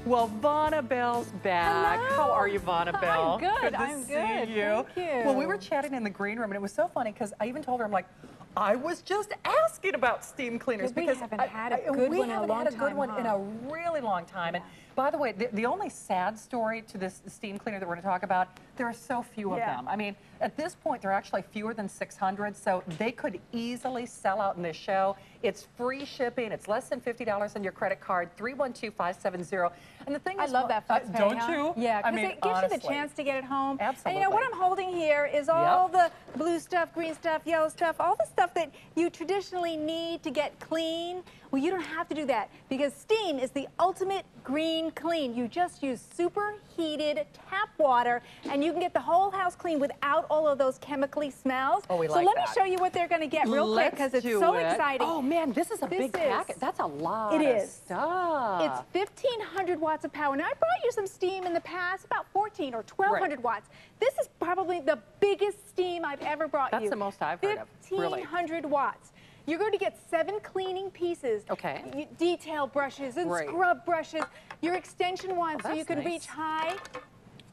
Well, Vonabell's back. Hello. How are you, Vonabell? I'm good. I'm good. See you. Thank you. Well, we were chatting in the green room, and it was so funny because I even told her, I'm like, I was just asking about steam cleaners We because haven't had a good one in a long time. We haven't had a good one in a really long time. Yeah. And by the way, the only sad story to this steam cleaner that we're going to talk about, there are so few of them. I mean, at this point, there are actually fewer than 600, so they could easily sell out in this show. It's free shipping. It's less than $50 on your credit card, 312-570. And the thing is, I love that flex pay, don't huh? you? Yeah, because it gives honestly, you the chance to get it home. Absolutely. And you know what I'm holding here is all the blue stuff, green stuff, yellow stuff, all the stuff that you traditionally need to get clean. Well, you don't have to do that because steam is the ultimate green clean. You just use superheated tap water and you can get the whole house clean without all of those chemically smells. Oh, we so like let that. me show you what they're going to get real quick because it's so exciting. Oh man, this is a big packet. That's a lot of stuff. It's 1,500 watts of power. Now, I brought you some steam in the past, about 14 or 1,200 watts. This is probably the biggest steam I've ever brought you. That's the most I've heard of. 1,500 watts. You're going to get 7 cleaning pieces. Okay. Detail brushes and scrub brushes. Your extension wand so you can reach high.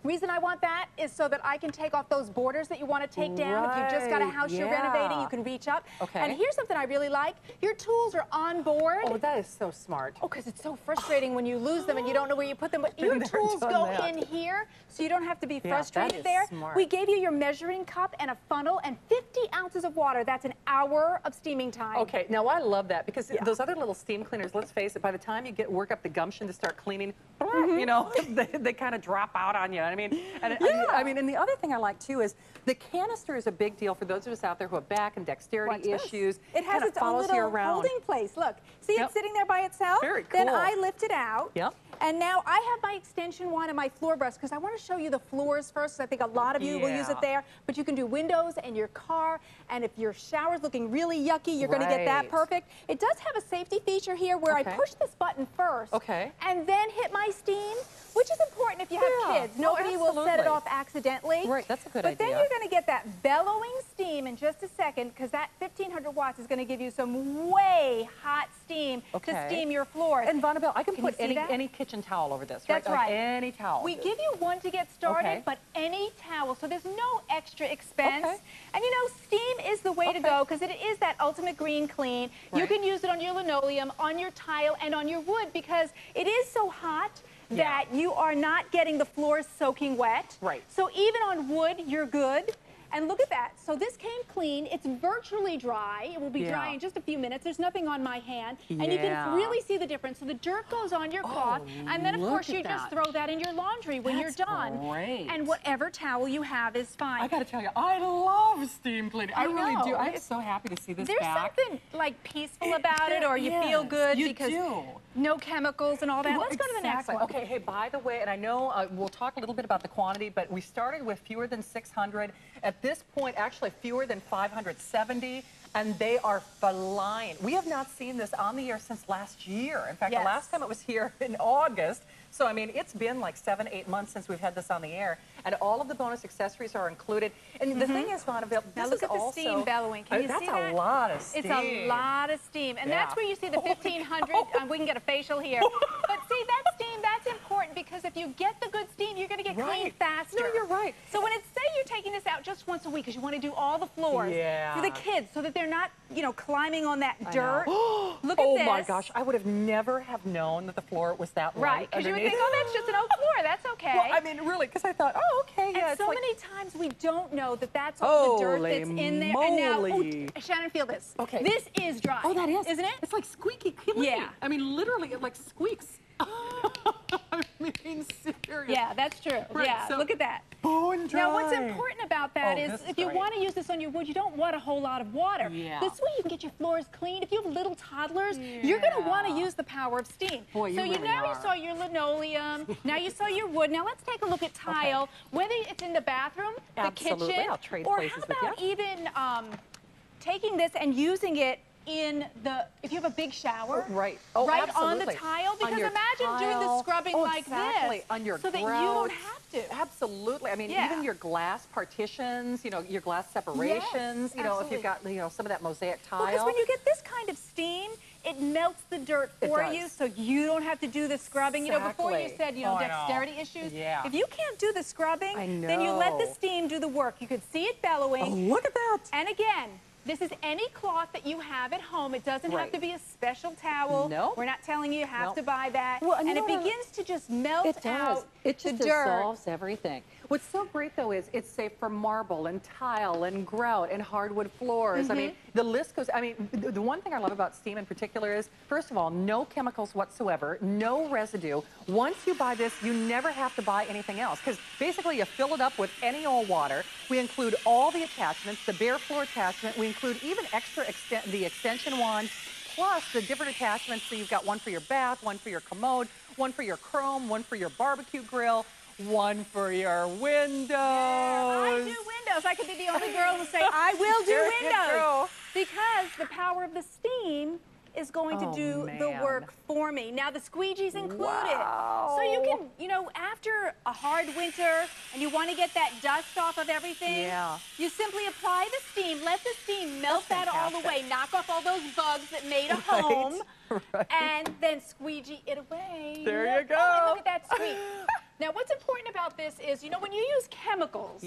Reason I want that is so that I can take off those borders that you want to take down. If you've just got a house you're renovating, you can reach up. Okay. And here's something I really like. Your tools are on board. Oh, that is so smart. Oh, because it's so frustrating when you lose them and you don't know where you put them. But your tools go in here, so you don't have to be frustrated there. Smart. We gave you your measuring cup and a funnel and 50 ounces of water. That's an hour of steaming time. Okay, now I love that because those other little steam cleaners, let's face it, by the time you work up the gumption to start cleaning, you know, they kind of drop out on you. I mean, and I mean, and the other thing I like too is the canister is a big deal for those of us out there who have back and dexterity issues. It has its own little holding place. Look, see it sitting there by itself? Very cool. Then I lift it out. Yep. And now I have my extension wand and my floor brush because I want to show you the floors first. Because I think a lot of you will use it there. But you can do windows and your car. And if your shower's looking really yucky, you're going to get that perfect. It does have a safety feature here where I push this button first. And then hit my steam, which is important if you have kids. Nobody will set it off accidentally. Right, that's a good idea. But then you're going to get that bellowing steam in just a second because that 1,500 watts is going to give you some way hot steam to steam your floors. And Vonabell, I can put any kitchen towel over this, right? That's right. Like any towel. We give you one to get started, but any towel, so there's no extra expense. And you know, steam is the way to go because it is that ultimate green clean. You can use it on your linoleum, on your tile, and on your wood because it is so hot that you are not getting the floors soaking wet. Right. So even on wood, you're good. And look at that. So this came clean. It's virtually dry. It will be dry in just a few minutes. There's nothing on my hand. And you can really see the difference. So the dirt goes on your cloth. And then, of course, you just throw that in your laundry when you're done. Great. And whatever towel you have is fine. I got to tell you, I love steam cleaning. I really do. I'm so happy to see this There's back. something, like, peaceful about it, or you feel good because no chemicals and all that. Let's go to the next one. Okay, hey, by the way, and I know we'll talk a little bit about the quantity, but we started with fewer than 600. At this point, actually fewer than 570, and they are flying. We have not seen this on the air since last year. In fact, the last time it was here in August. So, I mean, it's been like 7-8 months since we've had this on the air, and all of the bonus accessories are included. And the thing is, Vonabell, now look at the steam bellowing. Can you see that? That's a lot of steam. It's a lot of steam, and that's where you see the 1,500. We can get a facial here. But see, that steam, that's important because if you get the good steam, you're going to get clean faster. No, you're right. So when it's, say you're taking this out just once a week because you want to do all the floors for the kids so that they're not, you know, climbing on that dirt. Look at this. Oh my gosh, I would have never have known that the floor was that light. Right, because you would think, oh, that's just an oak floor. That's okay. Well, I mean, really, because I thought, oh, okay, And so many times we don't know that that's all the dirt that's in there. And now, Shannon, feel this. Okay. This is dry. Oh, that is. Isn't it? It's like squeaky clean. Yeah. I mean, literally, it like squeaks. I mean, seriously. Yeah, that's true. Yeah, so look at that. Bone dry. Now, what's important about that is if you want to use this on your wood, you don't want a whole lot of water. This way you can get your floors clean. If you have little toddlers, you're going to want to use the power of steam. Boy, so you saw your linoleum, now you saw your wood. Now let's take a look at tile, whether it's in the bathroom, the kitchen, I'll trade or places how about even taking this and using it in the, if you have a big shower, right on the tile, because imagine doing the scrubbing like this, on your so that you don't have to. Absolutely. I mean, even your glass partitions, you know, your glass separations, you know, if you've got, you know, some of that mosaic tile. Because when you get this kind of steam, it melts the dirt for you, so you don't have to do the scrubbing. You know, before you said, you know, dexterity issues. Yeah. If you can't do the scrubbing, then you let the steam do the work. You could see it bellowing. Oh, look at that. And again, this is any cloth that you have at home. It doesn't have to be a special towel. No. We're not telling you have to buy that. Well, and it begins to just melt out it just the dirt. dissolves everything. What's so great, though, is it's safe for marble and tile and grout and hardwood floors. I mean, the list goes, I mean, the one thing I love about steam in particular is, first of all, no chemicals whatsoever, no residue. Once you buy this, you never have to buy anything else, because basically you fill it up with any old water. We include all the attachments, the bare floor attachment. We include even the extension wands, plus the different attachments. So you've got one for your bath, one for your commode, one for your chrome, one for your barbecue grill, one for your windows. Yeah, I do windows. I could be the only girl to say I will do windows. Because the power of the steam is going to do the work for me. Now the squeegee's included. Wow. So you can, you know, after a hard winter and you want to get that dust off of everything, you simply apply the steam, let the steam melt that all away, knock off all those bugs that made a home, and then squeegee it away. There you go. Oh, and look at that squeak. Now what's important about this is, you know, when you use chemicals,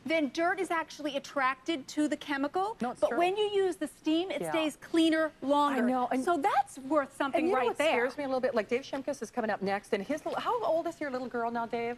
then dirt is actually attracted to the chemical. No, it's true. When you use the steam, it stays cleaner longer. I know. And so that's worth something and you right know what there. Scares me a little bit. Like Dave Shimkus is coming up next, and his little, how old is your little girl now, Dave?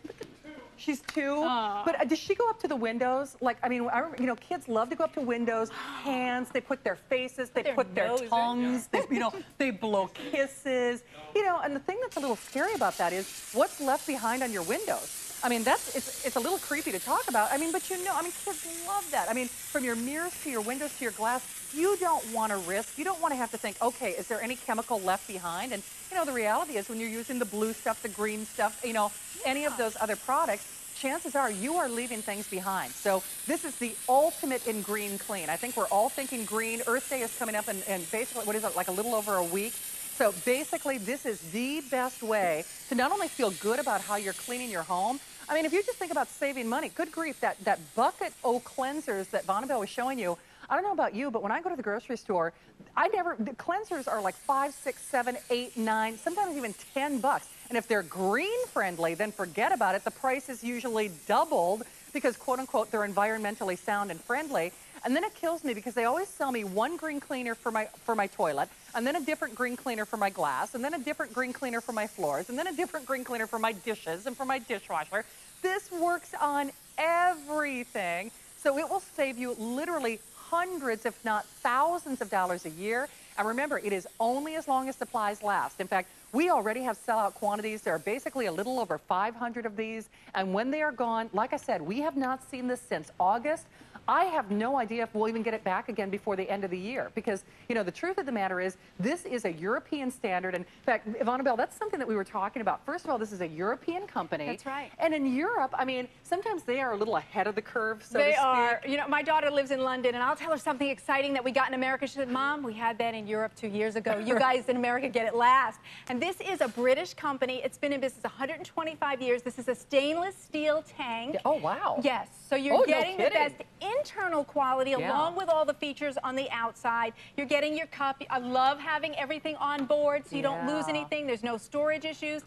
She's 2. But does she go up to the windows? Like, I mean, you know, kids love to go up to windows, hands, they put their faces, they put their tongues, they, you know, they blow kisses. You know, and the thing that's a little scary about that is what's left behind on your windows. I mean, it's a little creepy to talk about. I mean, but you know, I mean, kids love that. I mean, from your mirrors to your windows to your glass, you don't want to risk, you don't want to have to think, okay, is there any chemical left behind? And, you know, the reality is when you're using the blue stuff, the green stuff, you know, any of those other products, chances are you are leaving things behind. So this is the ultimate in green clean. I think we're all thinking green. Earth Day is coming up in basically, what is it, like a little over a week. So basically, this is the best way to not only feel good about how you're cleaning your home. I mean, if you just think about saving money, good grief, that bucket o' cleansers that Vonabell was showing you, I don't know about you, but when I go to the grocery store, the cleansers are like 5, 6, 7, 8, 9, sometimes even $10. And if they're green friendly, then forget about it. The price is usually doubled because, quote unquote, they're environmentally sound and friendly. And then it kills me because they always sell me one green cleaner for my toilet, and then a different green cleaner for my glass, and then a different green cleaner for my floors, and then a different green cleaner for my dishes and for my dishwasher. This works on everything. So it will save you literally hundreds, if not thousands of dollars a year. And remember, it is only as long as supplies last. In fact, we already have sellout quantities. There are basically a little over 500 of these. And when they are gone, like I said, we have not seen this since August. I have no idea if we'll even get it back again before the end of the year because, you know, the truth of the matter is this is a European standard. And in fact, Vonabell, that's something that we were talking about. First of all, this is a European company. That's right. And in Europe, I mean, sometimes they are a little ahead of the curve, so They are. You know, my daughter lives in London, and I'll tell her something exciting that we got in America. She said, Mom, we had that in Europe 2 years ago. You guys in America get it last. And this is a British company. It's been in business 125 years. This is a stainless steel tank. Oh, wow. Yes. So you're getting the best internal quality along with all the features on the outside. You're getting your cup. I love having everything on board so you don't lose anything. There's no storage issues.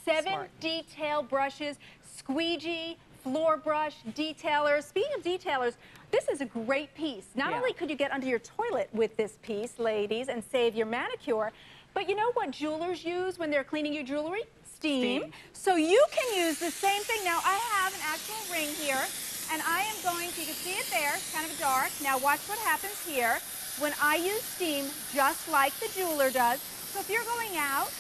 7 detail brushes, squeegee, floor brush, detailers. Speaking of detailers, this is a great piece. Not only could you get under your toilet with this piece, ladies, and save your manicure, but you know what jewelers use when they're cleaning your jewelry? Steam. So you can use the same thing. Now, I have an actual ring here, and I am going to, you can see it there, it's kind of dark. Now watch what happens here when I use steam, just like the jeweler does. So if you're going out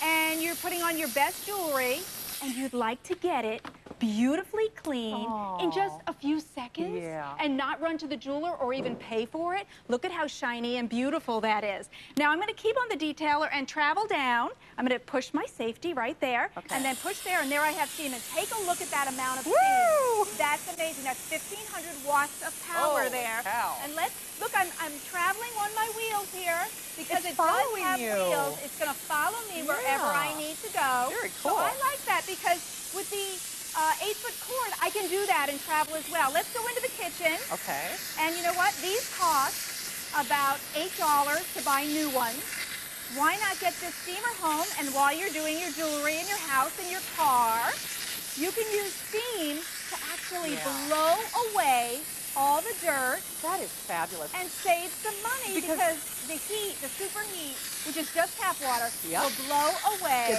and you're putting on your best jewelry and you'd like to get it beautifully clean in just a few seconds and not run to the jeweler or even pay for it, look at how shiny and beautiful that is. Now I'm going to keep on the detailer and travel down. I'm going to push my safety right there and then push there, and there I have steam. And take a look at that amount of steam. That's amazing. That's 1,500 watts of power there. And let's look, I'm traveling on my wheels here because it does have wheels. It's going to follow me wherever I need to go. Very cool. So I like that because with the 8-foot cord, I can do that and travel as well. Let's go into the kitchen. Okay. And you know what? These cost about $8 to buy new ones. why not get this steamer home, and while you're doing your jewelry in your house, in your car, you can use steam to actually blow away all the dirt. That is fabulous. And save some money because the heat, the superheat, which is just tap water, will blow away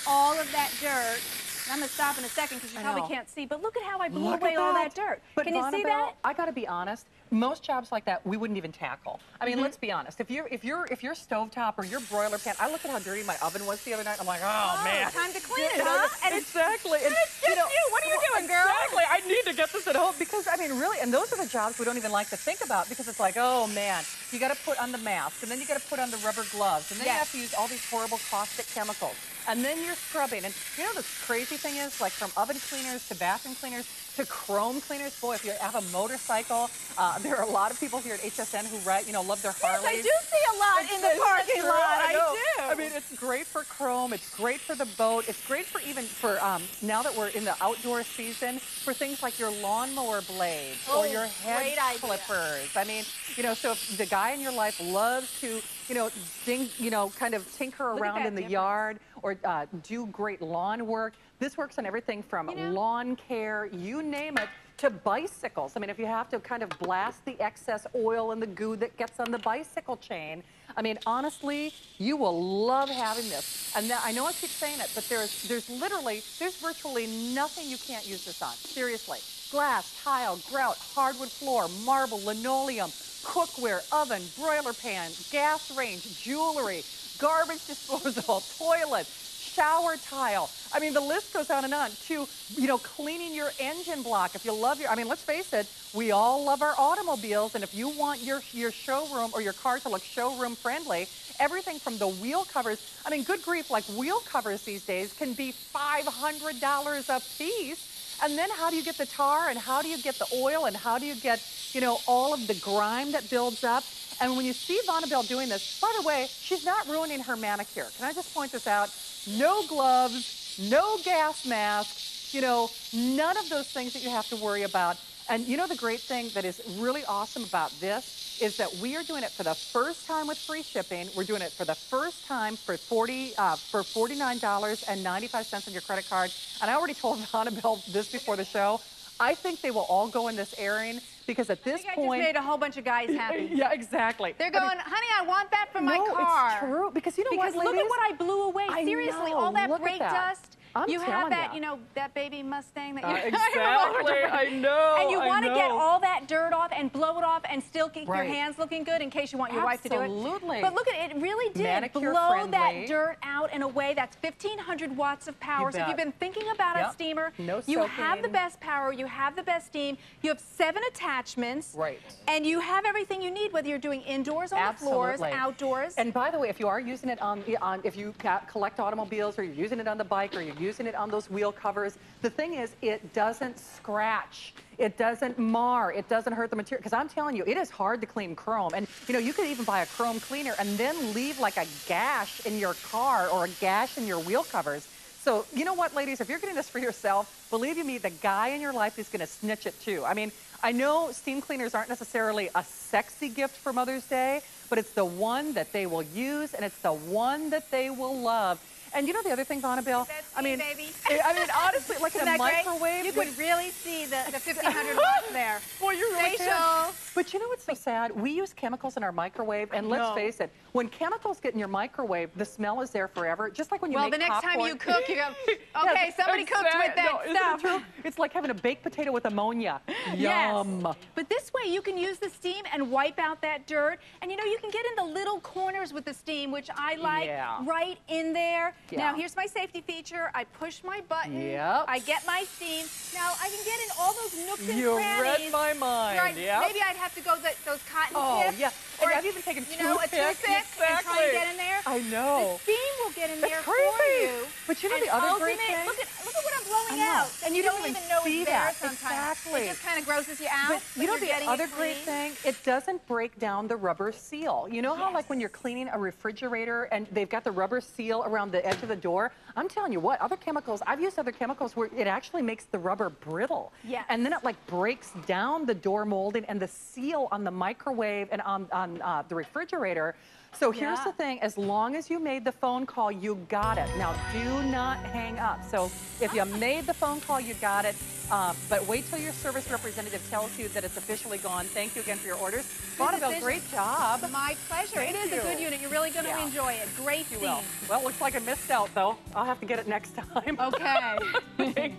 all of that dirt. And I'm going to stop in a second because you probably can't see, but look at how I blew away all that dirt. But can you see that? I got to be honest. Most jobs like that we wouldn't even tackle. I mean, let's be honest. If you're stovetop or your broiler pan, I looked at how dirty my oven was the other night. I'm like, oh man, time to clean it, huh? And exactly. And it's just you. What are you doing, girl? Exactly. I need to get this at home because I mean, really, and those are the jobs we don't even like to think about because it's like, oh man, you got to put on the mask and then you got to put on the rubber gloves and then you have to use all these horrible caustic chemicals and then you're scrubbing. And you know the crazy thing is, like from oven cleaners to bathroom cleaners to chrome cleaners. Boy, if you have a motorcycle, there are a lot of people here at HSN who love their Harleys. Yes, I do see a lot in the parking lot. I do. I mean, it's great for chrome. It's great for the boat. It's great for even for now that we're in the outdoor season for things like your lawnmower blades or your head clippers. I mean, so if the guy in your life loves to, kind of tinker around in the yard or do great lawn work. This works on everything from lawn care, you name it, to bicycles. I mean, if you have to kind of blast the excess oil and the goo that gets on the bicycle chain, I mean, honestly, you will love having this. And I know I keep saying it, but there's virtually nothing you can't use this on. Seriously. Glass, tile, grout, hardwood floor, marble, linoleum, cookware, oven, broiler pan, gas range, jewelry, garbage disposal, toilet, shower tile. I mean, the list goes on and on to, cleaning your engine block. If you love I mean, let's face it, we all love our automobiles. And if you want your showroom or your car to look showroom friendly, everything from the wheel covers, I mean, good grief, like wheel covers these days can be $500 a piece. And then how do you get the tar and how do you get the oil and how do you get, all of the grime that builds up? And when you see Vonabells doing this, by the way, she's not ruining her manicure. Can I just point this out? No gloves, no gas mask, none of those things that you have to worry about. And the great thing that is really awesome about this is that we are doing it for the first time with free shipping. We're doing it for the first time for $49.95 on your credit card. And I already told Vonabells this before the show. I think they will all go in this airing because at this point... I just made a whole bunch of guys happy. Yeah, exactly. They're going, honey, I want that for my car. It's true. Because what, ladies? Look at what I blew away. Seriously, all that brake dust. You have that, that baby Mustang that you exactly. I know. And you want to get all that dirt off and blow it off and still keep your hands looking good in case you want your wife to do it. Absolutely. But look at it, really did blow that dirt out in a way that's 1,500 watts of power. So if you've been thinking about a steamer, you have the best power, you have the best steam, you have 7 attachments, and you have everything you need, whether you're doing indoors on the floors, outdoors. And by the way, if you are using it if you collect automobiles or you're using it on the bike or you're using it on those wheel covers, the thing is it doesn't scratch, it doesn't mar, it doesn't hurt the material. Because I'm telling you, it is hard to clean chrome. And you could even buy a chrome cleaner and then leave like a gash in your car or a gash in your wheel covers. So you know what, ladies, if you're getting this for yourself, believe you me, the guy in your life is going to snitch it too. I mean, I know steam cleaners aren't necessarily a sexy gift for Mother's Day, but it's the one that they will use and it's the one that they will love. And the other thing, Vonabells, baby. Honestly, like in a microwave. You could really see the 1,500 watts there. Boy, you really can. But what's so sad? We use chemicals in our microwave, and let's face it, when chemicals get in your microwave, the smell is there forever. Just like when you make popcorn. Well, the next time you cook, you go, okay, somebody cooked with that stuff. Isn't it true? It's like having a baked potato with ammonia. Yum. Yes. But this way, you can use the steam and wipe out that dirt. And you can get in the little corners with the steam, which I like, right in there. Yeah. Now, here's my safety feature. I push my button. Yep. I get my steam. Now, I can get in all those nooks and you crannies. read my mind. Right. Yep. Maybe I'd have to go those cotton tips. Yeah. Or I've even taken a toothpick and try to get in there. I know. The steam will get in there for you. But the other great thing? Look at what I'm blowing out. And you don't even know it's there sometimes. Exactly. It just kind of grosses you out. But the other great thing? It doesn't break down the rubber seal. You know how like when you're cleaning a refrigerator and they've got the rubber seal around the edge of the door? I'm telling you what, I've used other chemicals where it actually makes the rubber brittle. Yes. And then it like breaks down the door molding and the seal on the microwave and on the refrigerator. So here's the thing, as long as you made the phone call, you got it. Now, do not hang up. So if you made the phone call, you got it. But wait till your service representative tells you that it's officially gone. Thank you again for your orders. Vonabells, great job. My pleasure. It is a good unit. You're really going to enjoy it. Great You steam. will. Well, it looks like I missed out, though. I'll have to get it next time. Okay.